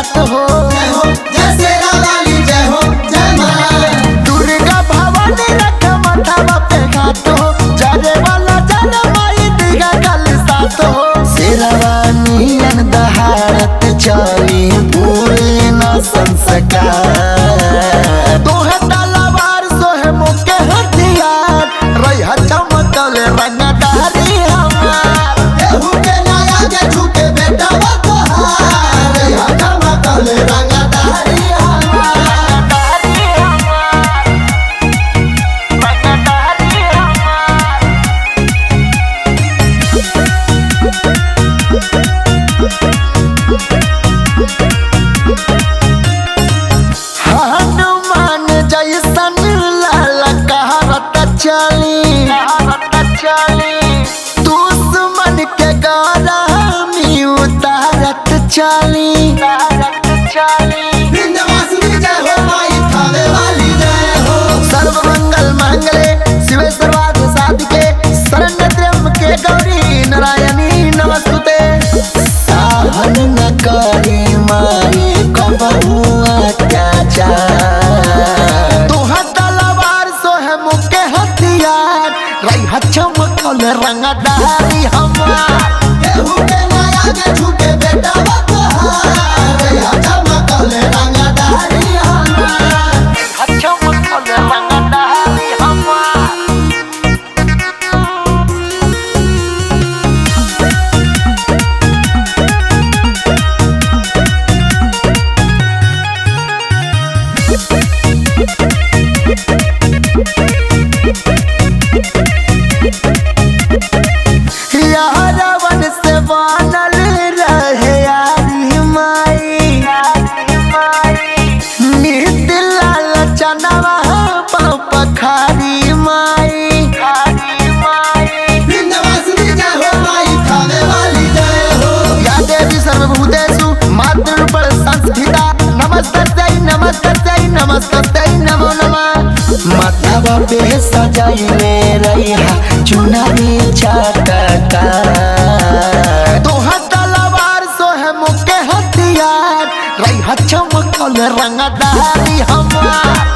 साथ हो। जय हो जय शेरा वाली, जय हो जय मां। दुर्गा भवानी रख माथावा पे हाथ हो, जाने वाला जाने माई दिगा कल साथ हो। शेरवानी अन दहाड़त चली पूरी न संस्कार, तोहे तलवार सोहे मुके हथियार, रैहा चमकल रंगदारी हमार। केहू के नया के झुके बेटा बतहार, रैहा चमकल रंगदारी हमार। रंगदारी हमार, रंगदारी हमार। हनुमान जैसन लाल कहरत चली, दुश्मन के गरमी उतारत चली। विंध्यवासिनी जय हो माई थावे वाली, जय हो। सर्व मंगल मांगले शिवे सर्वार्थ साधिके, शरण्य त्र्यंबके गौरी नारायणी नमस्तुते। सहन न करी माई कबहू अत्याचार, तोहा तलवार सोहे मुके हथियार, रैहा चमकल रंगदारी हमार। केहू के नया के झुके बेटा बतहार, रैहा चमकल रंगदारी हमार। रैहा चमकल रंगदारी हमार। यारवन से बनल रहे यारी माई, नित लाल चनवा पाँव पखारी माई। विंध्यवासिनी जय हो माई थावे वाली, जय हो। या देवी सर्वभूतेषु मातृरूपेण संस्थिता, नमस्तस्यै नमस्तस्यै नमस्तस्यै नमो नमः। माथावा पे सजाइले रैहा चुनरी चटका, तोहा तलवार सोहे मुके हथियार, रैहा चमकल रंगदारी हमार।